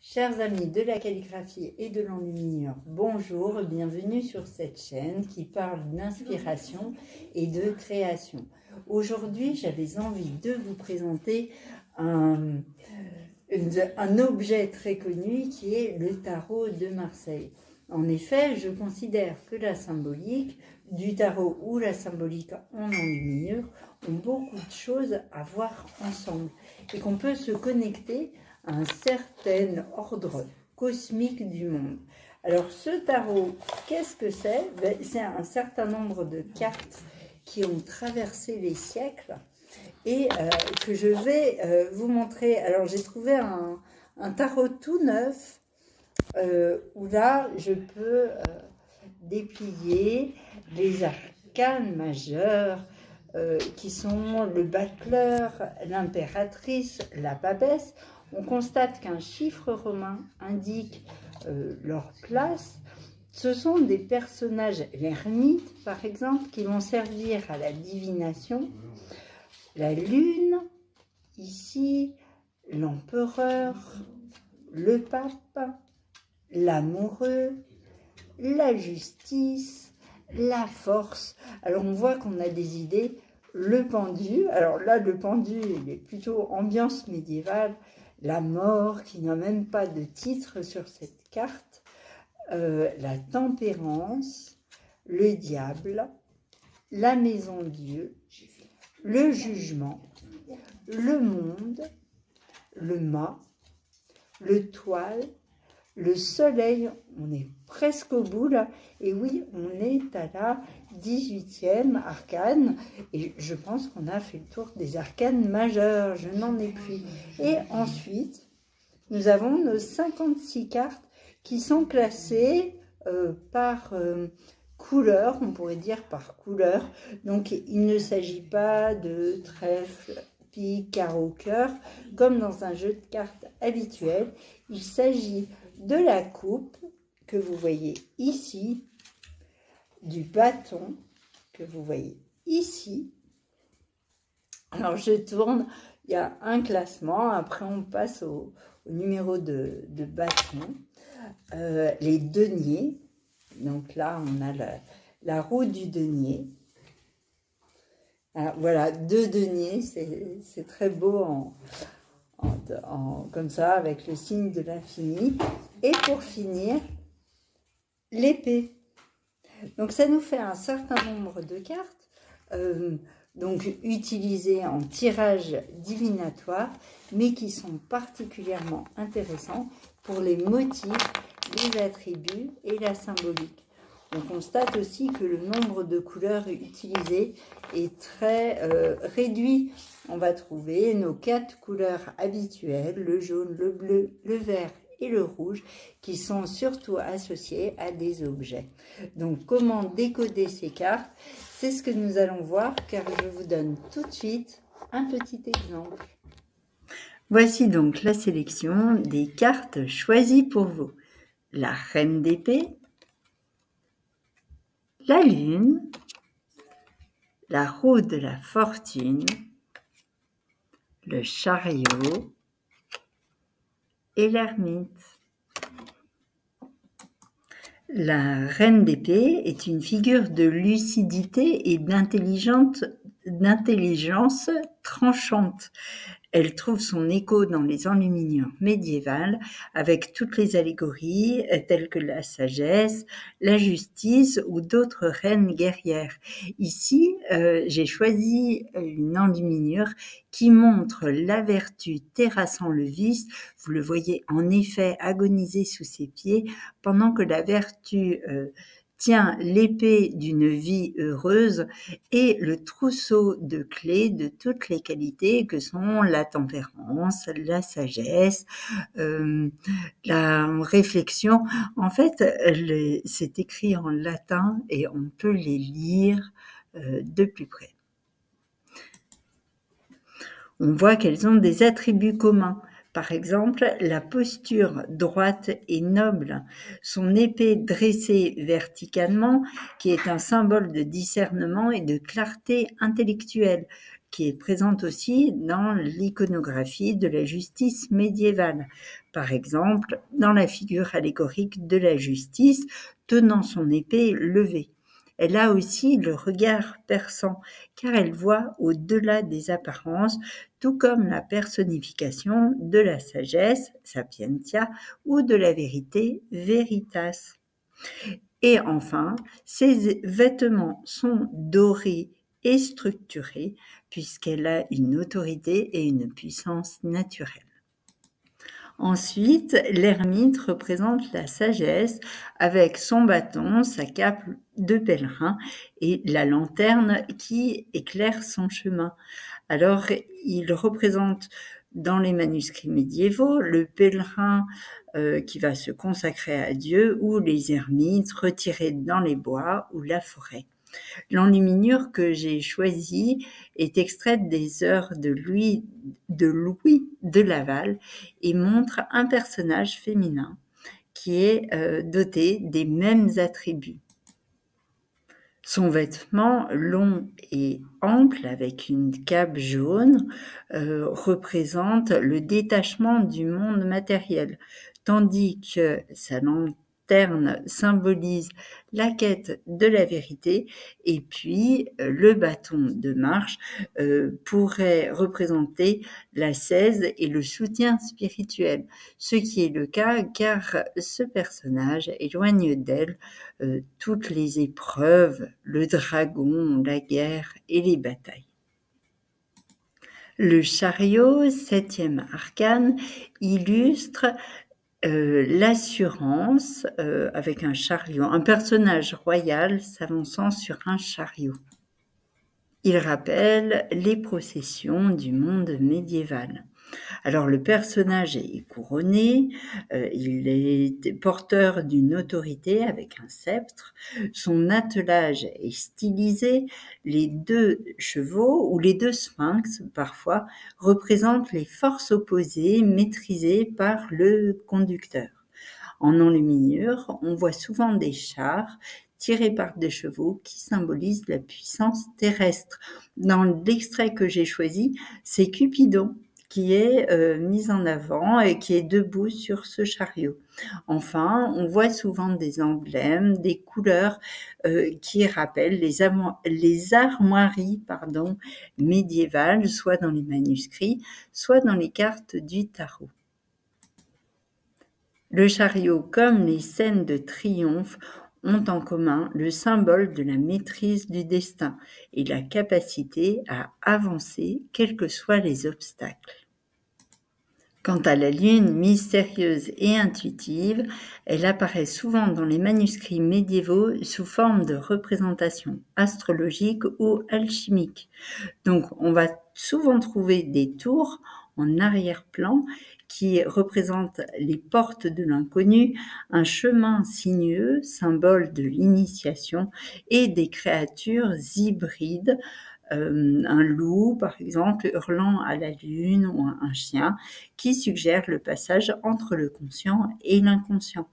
Chers amis de la calligraphie et de l'enluminure, bonjour et bienvenue sur cette chaîne qui parle d'inspiration et de création. Aujourd'hui, j'avais envie de vous présenter un objet très connu qui est le tarot de Marseille. En effet, je considère que la symbolique du tarot ou la symbolique en enluminure ont beaucoup de choses à voir ensemble et qu'on peut se connecter à un certain ordre cosmique du monde. Alors ce tarot, qu'est-ce que c'est? C'est un certain nombre de cartes qui ont traversé les siècles et que je vais vous montrer. Alors j'ai trouvé un tarot tout neuf où là je peux déplier les arcanes majeurs qui sont le battleur, l'impératrice, la papesse. On constate qu'un chiffre romain indique leur place. Ce sont des personnages, l'ermite par exemple, qui vont servir à la divination. La lune, ici, l'empereur, le pape, l'amoureux, la justice, la force. Alors on voit qu'on a des idées. Le pendu, alors là le pendu il est plutôt ambiance médiévale. La mort qui n'a même pas de titre sur cette carte. La tempérance, le diable, la maison Dieu, le jugement, le monde, le mât, le toile, le soleil. On est presque au bout là, et oui, on est à la 18e arcane, et je pense qu'on a fait le tour des arcanes majeures, je n'en ai plus. Et ensuite, nous avons nos 56 cartes qui sont classées par couleur, on pourrait dire par couleur. Donc il ne s'agit pas de trèfle, pique, carreau, cœur, comme dans un jeu de cartes habituel. Il s'agit de la coupe que vous voyez ici, du bâton que vous voyez ici. Alors je tourne, il y a un classement, après on passe au numéro de bâton. Les deniers, donc là on a la roue du denier. Alors, voilà, 2 deniers, c'est très beau comme ça, avec le signe de l'infini. Et pour finir, l'épée. Donc ça nous fait un certain nombre de cartes, donc utilisées en tirage divinatoire, mais qui sont particulièrement intéressants pour les motifs, les attributs et la symbolique. On constate aussi que le nombre de couleurs utilisées est très réduit. On va trouver nos 4 couleurs habituelles, le jaune, le bleu, le vert et le rouge, qui sont surtout associés à des objets. Donc comment décoder ces cartes, c'est ce que nous allons voir, car je vous donne tout de suite un petit exemple. Voici donc la sélection des cartes choisies pour vous. La reine d'épée, la lune, la roue de la fortune, le chariot et l'ermite. La reine d'épée est une figure de lucidité et d'intelligence tranchante. Elle trouve son écho dans les enluminures médiévales avec toutes les allégories telles que la sagesse, la justice ou d'autres reines guerrières. Ici, j'ai choisi une enluminure qui montre la vertu terrassant le vice. Vous le voyez en effet agoniser sous ses pieds pendant que la vertu tient l'épée d'une vie heureuse et le trousseau de clés de toutes les qualités que sont la tempérance, la sagesse, la réflexion. En fait, c'est écrit en latin et on peut les lire de plus près. On voit qu'elles ont des attributs communs. Par exemple, la posture droite et noble, son épée dressée verticalement, qui est un symbole de discernement et de clarté intellectuelle, qui est présente aussi dans l'iconographie de la justice médiévale. Par exemple, dans la figure allégorique de la justice tenant son épée levée. Elle a aussi le regard perçant, car elle voit au-delà des apparences, tout comme la personnification de la sagesse, sapientia, ou de la vérité, veritas. Et enfin, ses vêtements sont dorés et structurés, puisqu'elle a une autorité et une puissance naturelle. Ensuite, l'ermite représente la sagesse avec son bâton, sa cape de pèlerin et la lanterne qui éclaire son chemin. Alors, il représente dans les manuscrits médiévaux le pèlerin qui va se consacrer à Dieu ou les ermites retirés dans les bois ou la forêt. L'enluminure que j'ai choisie est extraite des œuvres de Louis de Laval et montre un personnage féminin qui est doté des mêmes attributs. Son vêtement long et ample avec une cape jaune représente le détachement du monde matériel, tandis que sa lanterne symbolise la quête de la vérité, et puis le bâton de marche pourrait représenter l'ascèse et le soutien spirituel, ce qui est le cas car ce personnage éloigne d'elle toutes les épreuves, le dragon, la guerre et les batailles. Le chariot, 7e arcane, illustre l'assurance avec un chariot, un personnage royal s'avançant sur un chariot. Il rappelle les processions du monde médiéval. Alors le personnage est couronné, il est porteur d'une autorité avec un sceptre, son attelage est stylisé, les 2 chevaux ou les 2 sphinx parfois représentent les forces opposées maîtrisées par le conducteur. En enluminure, on voit souvent des chars tirés par des chevaux qui symbolisent la puissance terrestre. Dans l'extrait que j'ai choisi, c'est Cupidon qui est mis en avant et qui est debout sur ce chariot. Enfin, on voit souvent des emblèmes, des couleurs qui rappellent les armoiries médiévales, soit dans les manuscrits, soit dans les cartes du tarot. Le chariot, comme les scènes de triomphe, ont en commun le symbole de la maîtrise du destin et la capacité à avancer quels que soient les obstacles. Quant à la lune mystérieuse et intuitive, elle apparaît souvent dans les manuscrits médiévaux sous forme de représentation astrologique ou alchimique. Donc, on va souvent trouver des tours en arrière-plan qui représentent les portes de l'inconnu, un chemin sinueux, symbole de l'initiation, et des créatures hybrides, un loup par exemple hurlant à la lune ou un chien qui suggère le passage entre le conscient et l'inconscient.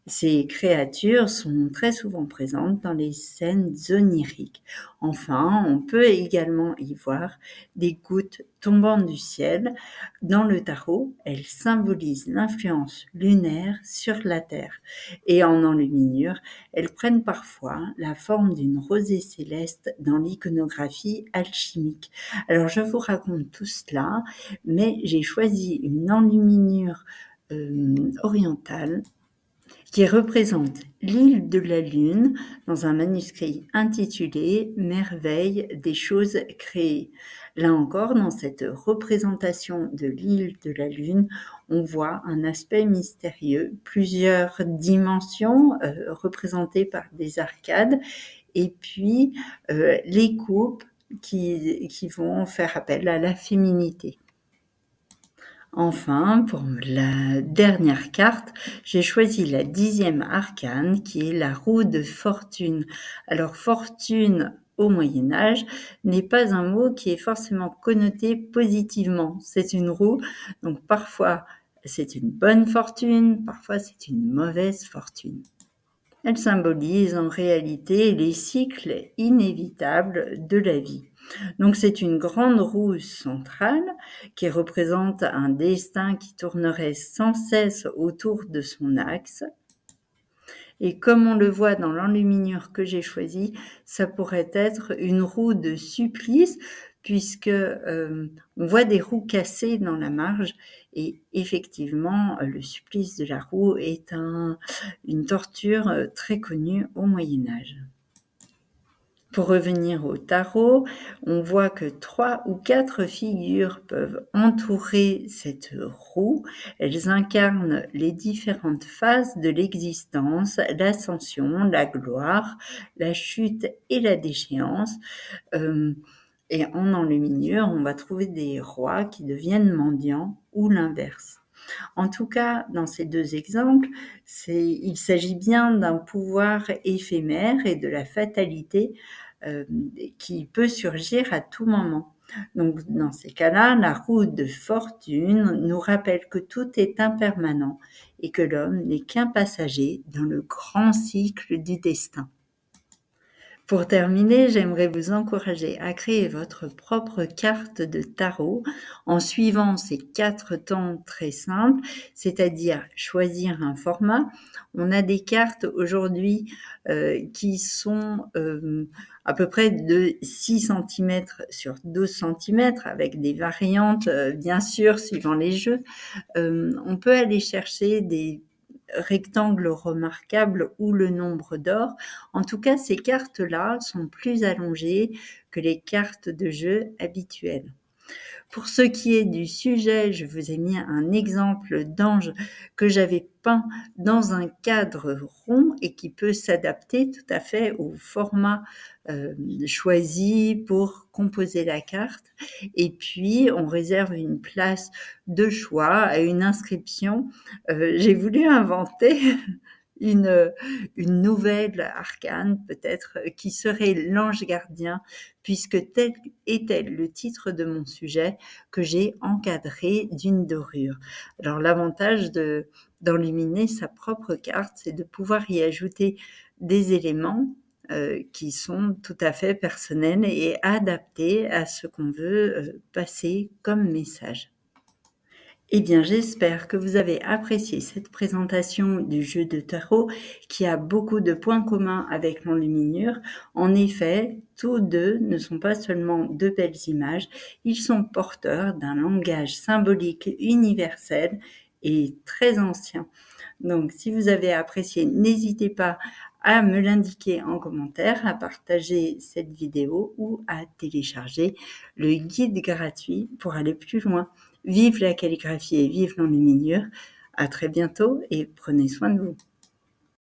Ces créatures sont très souvent présentes dans les scènes oniriques. Enfin, on peut également y voir des gouttes tombant du ciel. Dans le tarot, elles symbolisent l'influence lunaire sur la Terre. Et en enluminure, elles prennent parfois la forme d'une rosée céleste dans l'iconographie alchimique. Alors, je vous raconte tout cela, mais j'ai choisi une enluminure orientale qui représente l'île de la Lune dans un manuscrit intitulé « Merveille des choses créées ». Là encore, dans cette représentation de l'île de la Lune, on voit un aspect mystérieux, plusieurs dimensions représentées par des arcades, et puis les coupes qui vont faire appel à la féminité. Enfin, pour la dernière carte, j'ai choisi la 10e arcane qui est la roue de fortune. Alors, fortune au Moyen-Âge n'est pas un mot qui est forcément connoté positivement. C'est une roue, donc parfois c'est une bonne fortune, parfois c'est une mauvaise fortune. Elle symbolise en réalité les cycles inévitables de la vie. Donc c'est une grande roue centrale qui représente un destin qui tournerait sans cesse autour de son axe. Et comme on le voit dans l'enluminure que j'ai choisi, ça pourrait être une roue de supplice, puisque on voit des roues cassées dans la marge, et effectivement, le supplice de la roue est une torture très connue au Moyen-Âge. Pour revenir au tarot, on voit que 3 ou 4 figures peuvent entourer cette roue. Elles incarnent les différentes phases de l'existence, l'ascension, la gloire, la chute et la déchéance. Et en enluminure, on va trouver des rois qui deviennent mendiants ou l'inverse. En tout cas, dans ces deux exemples, il s'agit bien d'un pouvoir éphémère et de la fatalité qui peut surgir à tout moment. Donc, dans ces cas-là, la roue de fortune nous rappelle que tout est impermanent et que l'homme n'est qu'un passager dans le grand cycle du destin. Pour terminer, j'aimerais vous encourager à créer votre propre carte de tarot en suivant ces 4 temps très simples, c'est-à-dire choisir un format. On a des cartes aujourd'hui qui sont à peu près de 6 cm sur 12 cm avec des variantes, bien sûr, suivant les jeux. On peut aller chercher des rectangle remarquable ou le nombre d'or. En tout cas, ces cartes-là sont plus allongées que les cartes de jeu habituelles. Pour ce qui est du sujet, je vous ai mis un exemple d'ange que j'avais peint dans un cadre rond et qui peut s'adapter tout à fait au format choisi pour composer la carte. Et puis, on réserve une place de choix à une inscription. J'ai voulu inventer une nouvelle arcane peut-être qui serait l'ange gardien, puisque tel est le titre de mon sujet que j'ai encadré d'une dorure. Alors l'avantage d'enluminer sa propre carte, c'est de pouvoir y ajouter des éléments qui sont tout à fait personnels et adaptés à ce qu'on veut passer comme message. Eh bien, j'espère que vous avez apprécié cette présentation du jeu de tarot qui a beaucoup de points communs avec l'enluminure. En effet, tous deux ne sont pas seulement de belles images, ils sont porteurs d'un langage symbolique universel et très ancien. Donc, si vous avez apprécié, n'hésitez pas à me l'indiquer en commentaire, à partager cette vidéo ou à télécharger le guide gratuit pour aller plus loin. Vive la calligraphie et vive l'enluminure. À très bientôt et prenez soin de vous.